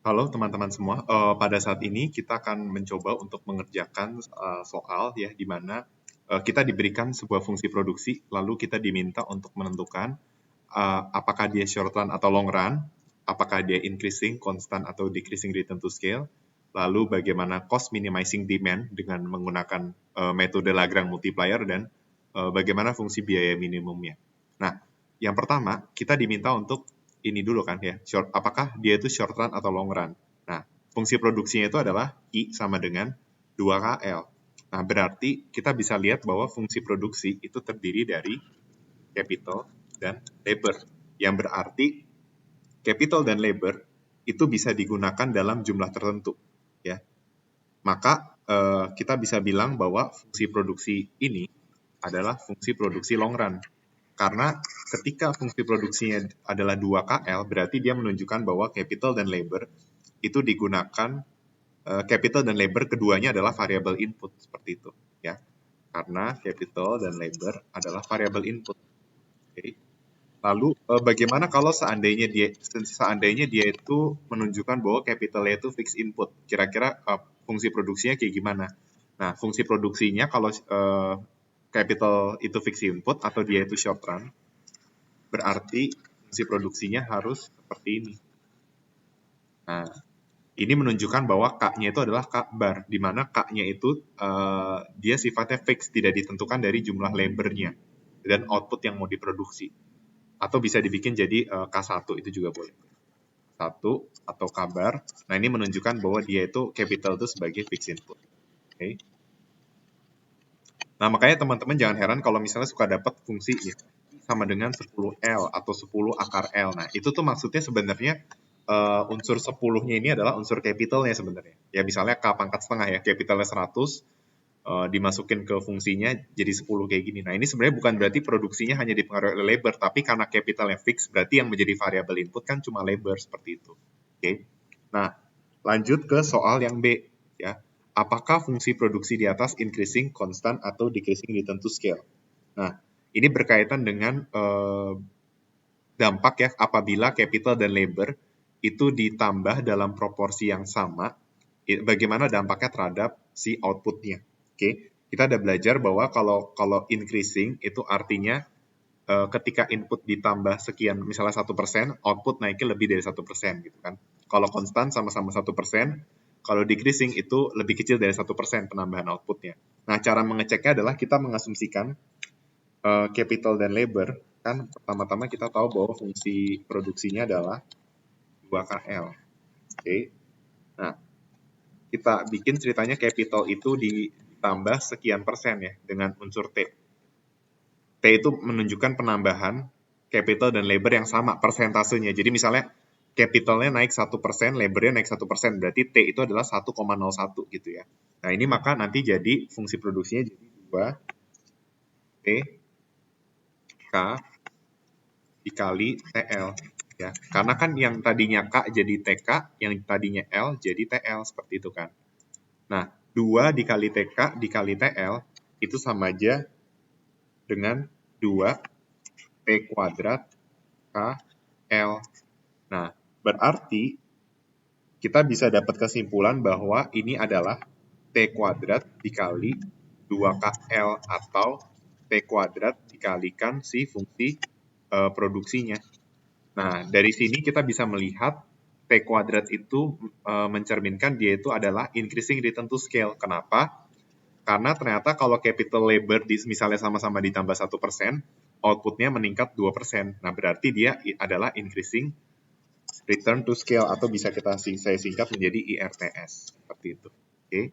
Halo teman-teman semua, pada saat ini kita akan mencoba untuk mengerjakan soal ya di mana kita diberikan sebuah fungsi produksi, lalu kita diminta untuk menentukan apakah dia short run atau long run, apakah dia increasing, constant atau decreasing return to scale, lalu bagaimana cost minimizing demand dengan menggunakan metode Lagrange multiplier dan bagaimana fungsi biaya minimumnya. Nah, yang pertama kita diminta untuk ini dulu kan ya, apakah dia itu short run atau long run. Nah, fungsi produksinya itu adalah I sama dengan 2KL. Nah, berarti kita bisa lihat bahwa fungsi produksi itu terdiri dari capital dan labor. Yang berarti capital dan labor itu bisa digunakan dalam jumlah tertentu. Ya. Maka kita bisa bilang bahwa fungsi produksi ini adalah fungsi produksi long run. Karena ketika fungsi produksinya adalah 2KL, berarti dia menunjukkan bahwa capital dan labor itu digunakan, capital dan labor keduanya adalah variable input, seperti itu. Ya. Karena capital dan labor adalah variable input. Okay. Lalu bagaimana kalau seandainya dia itu menunjukkan bahwa capitalnya itu fixed input, kira-kira fungsi produksinya kayak gimana? Nah, fungsi produksinya kalau capital itu fixed input atau dia itu short run, berarti fungsi produksinya harus seperti ini. Nah, ini menunjukkan bahwa K-nya itu adalah K bar, di mana K-nya itu dia sifatnya fix, tidak ditentukan dari jumlah labor-nya dan output yang mau diproduksi. Atau bisa dibikin jadi K1, itu juga boleh. 1 atau K bar. Nah, ini menunjukkan bahwa dia itu capital itu sebagai fixed input. Oke. Okay. Nah, makanya teman-teman jangan heran kalau misalnya suka dapat fungsi ya, sama dengan 10L atau 10 akar L. Nah, itu tuh maksudnya sebenarnya unsur 10-nya ini adalah unsur capitalnya sebenarnya. Ya misalnya K pangkat setengah ya, capitalnya 100, dimasukin ke fungsinya jadi 10 kayak gini. Nah, ini sebenarnya bukan berarti produksinya hanya dipengaruhi oleh labor, tapi karena capitalnya fix, berarti yang menjadi variable input kan cuma labor, seperti itu. Oke. Okay. Nah, lanjut ke soal yang B ya. Apakah fungsi produksi di atas increasing, constant, atau decreasing return to scale? Nah, ini berkaitan dengan dampak ya apabila capital dan labor itu ditambah dalam proporsi yang sama, bagaimana dampaknya terhadap si outputnya. Oke, kita ada belajar bahwa kalau increasing itu artinya ketika input ditambah sekian, misalnya 1%, output naiknya lebih dari 1%, gitu kan. Kalau konstan sama-sama 1%, kalau decreasing itu lebih kecil dari 1% penambahan outputnya. Nah, cara mengeceknya adalah kita mengasumsikan capital dan labor, kan pertama-tama kita tahu bahwa fungsi produksinya adalah 2KL. Oke. Nah, kita bikin ceritanya capital itu ditambah sekian persen ya dengan unsur T. T itu menunjukkan penambahan capital dan labor yang sama persentasenya. Jadi misalnya capitalnya naik 1%, labornya naik 1%, berarti T itu adalah 1,01 gitu ya. Nah, ini maka nanti jadi fungsi produksinya jadi 2 T K dikali TL ya. Karena kan yang tadinya K jadi TK, yang tadinya L jadi TL, seperti itu kan. Nah, 2 dikali TK dikali TL itu sama aja dengan 2 T kuadrat K L. Nah, berarti kita bisa dapat kesimpulan bahwa ini adalah T kuadrat dikali 2KL atau T kuadrat dikalikan si fungsi produksinya. Nah, dari sini kita bisa melihat T kuadrat itu mencerminkan dia itu adalah increasing return to scale. Kenapa? Karena ternyata kalau capital labor misalnya sama-sama ditambah 1%, outputnya meningkat 2%. Nah, berarti dia adalah increasing return to scale atau bisa saya singkat menjadi IRTS. Seperti itu. Oke.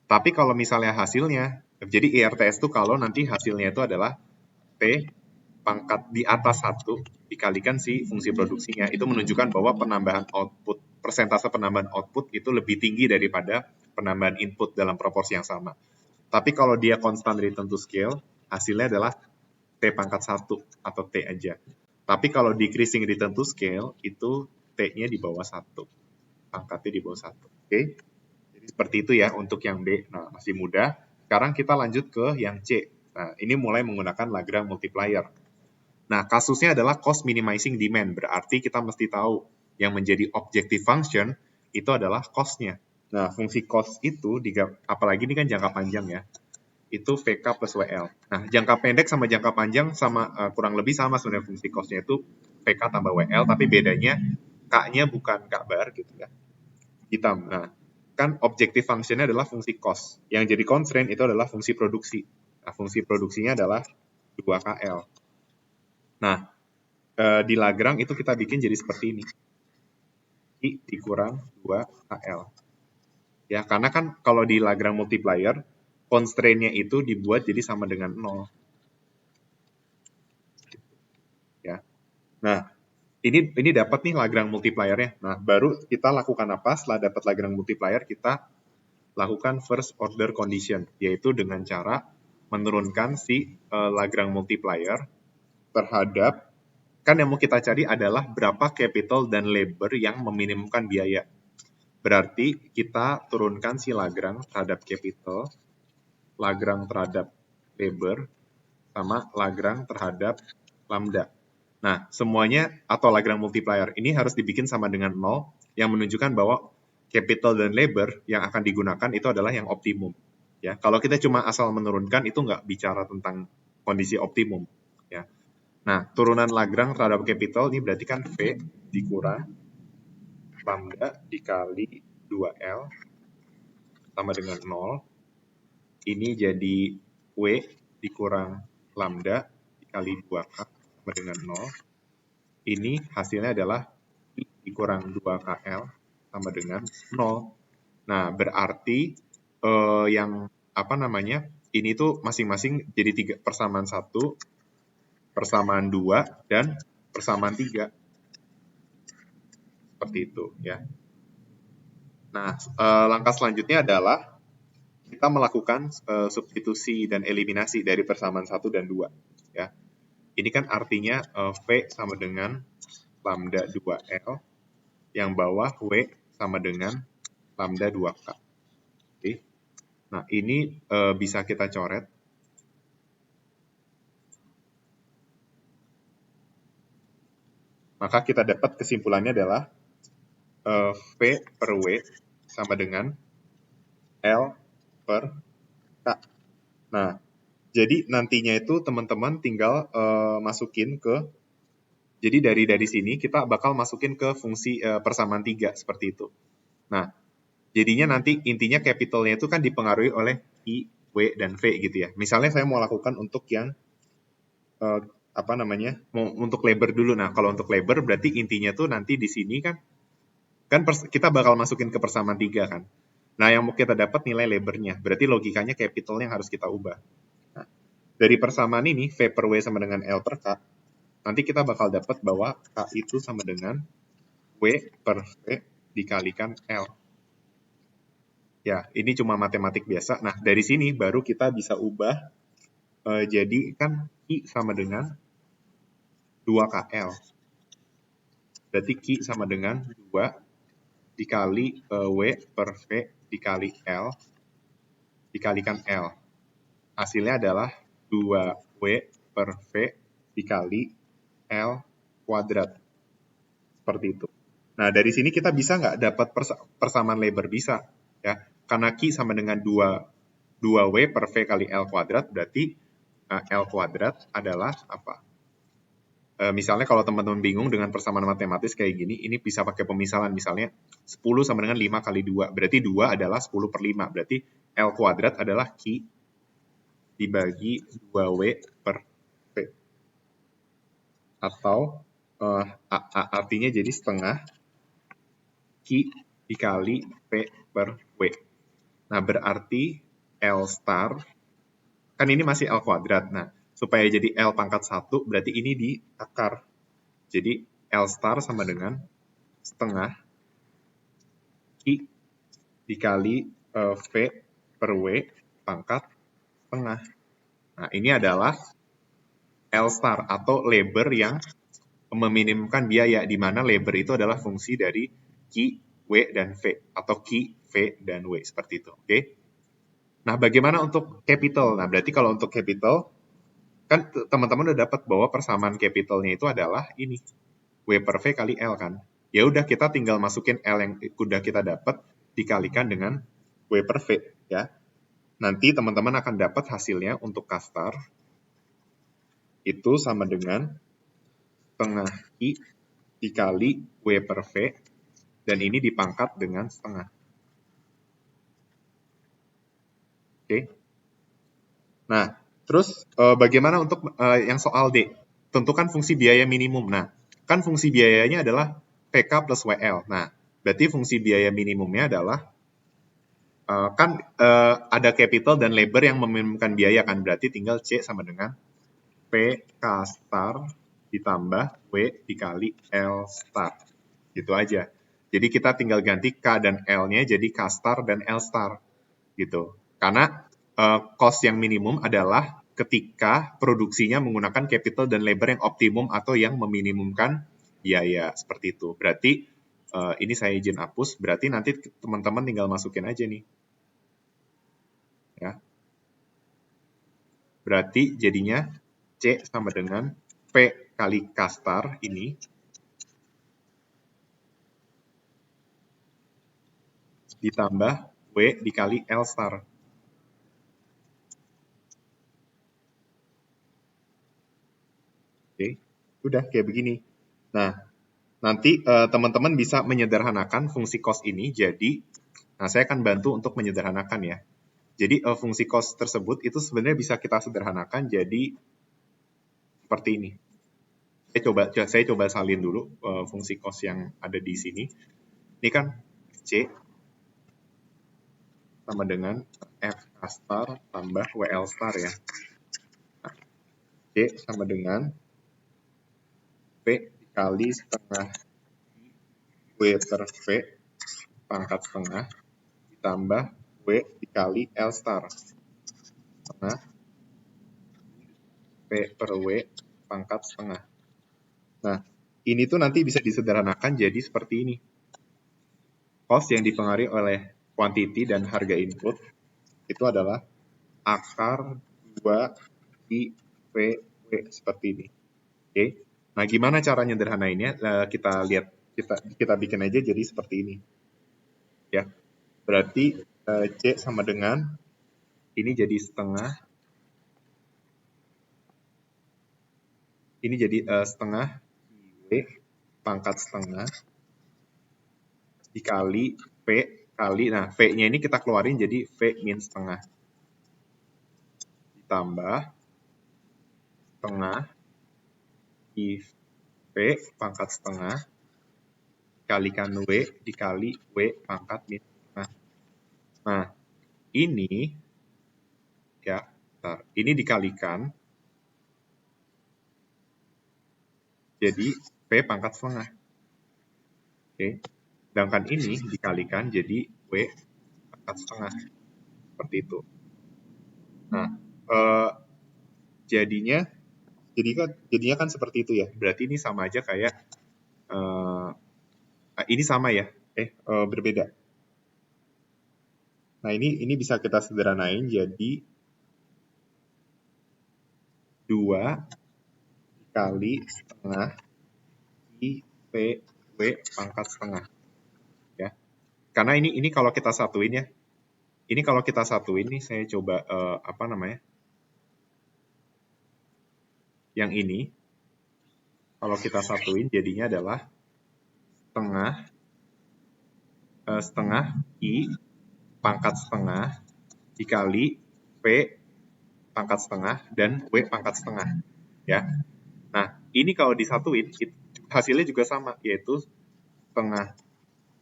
Tapi kalau misalnya hasilnya, jadi IRTS itu kalau nanti hasilnya itu adalah T pangkat di atas 1 dikalikan si fungsi produksinya, itu menunjukkan bahwa penambahan output, persentase penambahan output itu lebih tinggi daripada penambahan input dalam proporsi yang sama. Tapi kalau dia constant return to scale, hasilnya adalah T pangkat 1 atau T aja. Tapi kalau decreasing return to scale, itu T-nya di bawah 1. Pangkatnya di bawah 1. Oke? Jadi seperti itu ya untuk yang B. Nah, masih mudah. Sekarang kita lanjut ke yang C. Nah, ini mulai menggunakan Lagrange multiplier. Nah, kasusnya adalah cost minimizing demand. Berarti kita mesti tahu yang menjadi objective function itu adalah cost-nya. Nah, fungsi cost itu, apalagi ini kan jangka panjang ya, itu VK plus WL. Nah, jangka pendek sama jangka panjang sama kurang lebih sama sebenarnya fungsi cost-nya itu VK tambah WL, tapi bedanya K-nya bukan K bar gitu ya, hitam. Nah, kan objective function-nya adalah fungsi cost. Yang jadi constraint itu adalah fungsi produksi. Nah, fungsi produksinya adalah 2KL. Nah, di Lagrange itu kita bikin jadi seperti ini. I dikurang 2KL. Ya, karena kan kalau di Lagrange multiplier, constraint-nya itu dibuat jadi sama dengan 0. Ya. Nah, ini dapat nih Lagrange multiplier-nya. Nah, baru kita lakukan apa? Setelah dapat Lagrange multiplier, kita lakukan first order condition, yaitu dengan cara menurunkan si Lagrange multiplier terhadap, kan yang mau kita cari adalah berapa capital dan labor yang meminimumkan biaya. Berarti kita turunkan si Lagrange terhadap capital, Lagrange terhadap labor, sama Lagrange terhadap lambda. Nah, semuanya atau Lagrange multiplier ini harus dibikin sama dengan 0 yang menunjukkan bahwa capital dan labor yang akan digunakan itu adalah yang optimum. Ya, kalau kita cuma asal menurunkan itu nggak bicara tentang kondisi optimum. Ya. Nah, turunan Lagrange terhadap capital ini berarti kan V dikurang lambda dikali 2L sama dengan 0. Ini jadi W dikurang lambda dikali 2K sama dengan 0. Ini hasilnya adalah I dikurang 2KL sama dengan 0. Nah, berarti yang apa namanya, ini tuh masing-masing jadi persamaan 1, persamaan 2, dan persamaan 3. Seperti itu ya. Nah, langkah selanjutnya adalah kita melakukan substitusi dan eliminasi dari persamaan 1 dan 2. Ya. Ini kan artinya V sama dengan lambda 2L, yang bawah W sama dengan lambda 2K. Oke. Nah, ini bisa kita coret. Maka kita dapat kesimpulannya adalah V per W sama dengan L per K. Nah, jadi nantinya itu teman-teman tinggal masukin ke, jadi dari sini kita bakal masukin ke fungsi persamaan 3 seperti itu. Nah, jadinya nanti intinya capitalnya itu kan dipengaruhi oleh I, W, dan V gitu ya. Misalnya saya mau lakukan untuk yang apa namanya, mau untuk labor dulu. Nah, kalau untuk labor berarti intinya tuh nanti di sini kan kita bakal masukin ke persamaan 3 kan. Nah, yang mau kita dapat nilai labornya. Berarti logikanya capitalnya yang harus kita ubah. Nah, dari persamaan ini, V per W sama dengan L per K, nanti kita bakal dapat bahwa K itu sama dengan W per V dikalikan L. Ya, ini cuma matematik biasa. Nah, dari sini baru kita bisa ubah jadi kan I sama dengan 2KL. Berarti Q sama dengan 2 dikali W per V dikali L dikalikan L. Hasilnya adalah 2W per V dikali L kuadrat. Seperti itu. Nah, dari sini kita bisa nggak dapat persamaan labor? Bisa. Ya. Karena Q sama dengan 2W per V kali L kuadrat, berarti L kuadrat adalah apa? Misalnya kalau teman-teman bingung dengan persamaan matematis kayak gini, ini bisa pakai pemisalan. Misalnya 10 sama dengan 5 kali 2. Berarti 2 adalah 10 per 5. Berarti L kuadrat adalah Q dibagi 2W per V. Atau artinya jadi setengah Q dikali V per W. Nah, berarti L star, kan ini masih L kuadrat. Nah, supaya jadi L pangkat 1, berarti ini di akar. Jadi L star sama dengan setengah Q dikali V per W pangkat setengah. Nah, ini adalah L star atau labor yang meminimumkan biaya, di mana labor itu adalah fungsi dari Q, W, dan V, atau Q, V, dan W, seperti itu. Oke? Nah, bagaimana untuk capital? Nah, berarti kalau untuk capital, kan teman-teman udah dapat bahwa persamaan capitalnya itu adalah ini, W per V kali L kan. Ya udah kita tinggal masukin L yang udah kita dapat dikalikan dengan W per V ya. Nanti teman-teman akan dapat hasilnya untuk K star itu sama dengan setengah I dikali W per V dan ini dipangkat dengan setengah. Oke. Nah, terus bagaimana untuk yang soal D? Tentukan fungsi biaya minimum. Nah, kan fungsi biayanya adalah PK plus WL. Nah, berarti fungsi biaya minimumnya adalah kan ada capital dan labor yang meminimumkan biaya kan, berarti tinggal C sama dengan PK star ditambah W dikali L star. Gitu aja. Jadi kita tinggal ganti K dan L-nya jadi K star dan L star. Gitu. Karena cost yang minimum adalah ketika produksinya menggunakan capital dan labor yang optimum atau yang meminimumkan biaya. Seperti itu. Berarti ini saya izin hapus. Berarti nanti teman-teman tinggal masukin aja nih. Ya. Berarti jadinya C sama dengan P kali K star ini ditambah W dikali L star. Oke, udah kayak begini. Nah, nanti teman-teman bisa menyederhanakan fungsi cos ini jadi, nah saya akan bantu untuk menyederhanakan ya. Jadi fungsi cos tersebut itu sebenarnya bisa kita sederhanakan jadi seperti ini. Saya coba salin dulu fungsi cos yang ada di sini. Ini kan C sama dengan F star tambah WL star ya. Nah, C sama dengan P dikali setengah W per V pangkat setengah ditambah W dikali L star setengah P per W pangkat setengah. Nah, ini tuh nanti bisa disederhanakan jadi seperti ini. Cost yang dipengaruhi oleh quantity dan harga input itu adalah akar 2 I V W seperti ini. Oke. Nah, gimana cara nyederhanainnya? Kita lihat, kita bikin aja jadi seperti ini. Ya. Berarti C sama dengan ini jadi setengah, ini jadi setengah W pangkat setengah dikali V kali, nah V-nya ini kita keluarin jadi V min setengah ditambah setengah I V pangkat setengah dikalikan W dikali W pangkat min setengah. Nah, ini ya, ini dikalikan jadi V pangkat setengah. Oke. Sedangkan ini dikalikan jadi W pangkat setengah. Seperti itu. Nah, jadinya kan seperti itu ya. Berarti ini sama aja kayak ini sama ya. Berbeda. Nah, ini bisa kita sederhanain jadi 2 kali setengah I V W pangkat setengah. Ya. Karena ini kalau kita satuin ya. Ini kalau kita satuin nih, saya coba apa namanya? Yang ini kalau kita satuin jadinya adalah setengah I pangkat setengah dikali V pangkat setengah dan W pangkat setengah. Ya. Nah, ini kalau disatuin hasilnya juga sama, yaitu setengah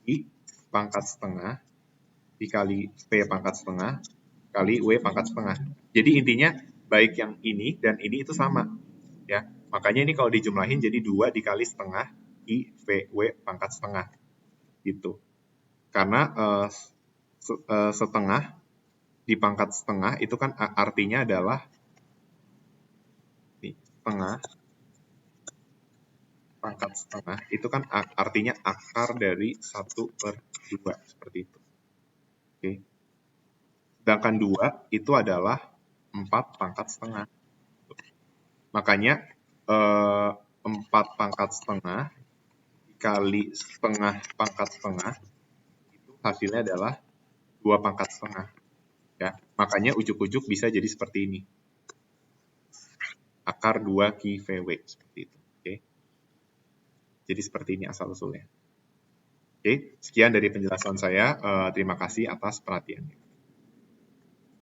I pangkat setengah dikali V pangkat setengah kali W pangkat setengah. Jadi intinya baik yang ini dan ini itu sama. Ya. Makanya ini kalau dijumlahin jadi 2 dikali setengah I V W pangkat setengah. Gitu. Karena setengah di pangkat setengah itu kan artinya adalah setengah pangkat setengah itu kan artinya akar dari 1/2 seperti itu. Oke. Sedangkan 2 itu adalah 4 pangkat setengah. Makanya 4 pangkat setengah dikali setengah pangkat setengah, itu hasilnya adalah 2 pangkat setengah. Ya, makanya ujuk-ujuk bisa jadi seperti ini. Akar 2 Ki VW, seperti itu. Oke. Jadi seperti ini asal-usulnya. Oke, sekian dari penjelasan saya. Terima kasih atas perhatiannya.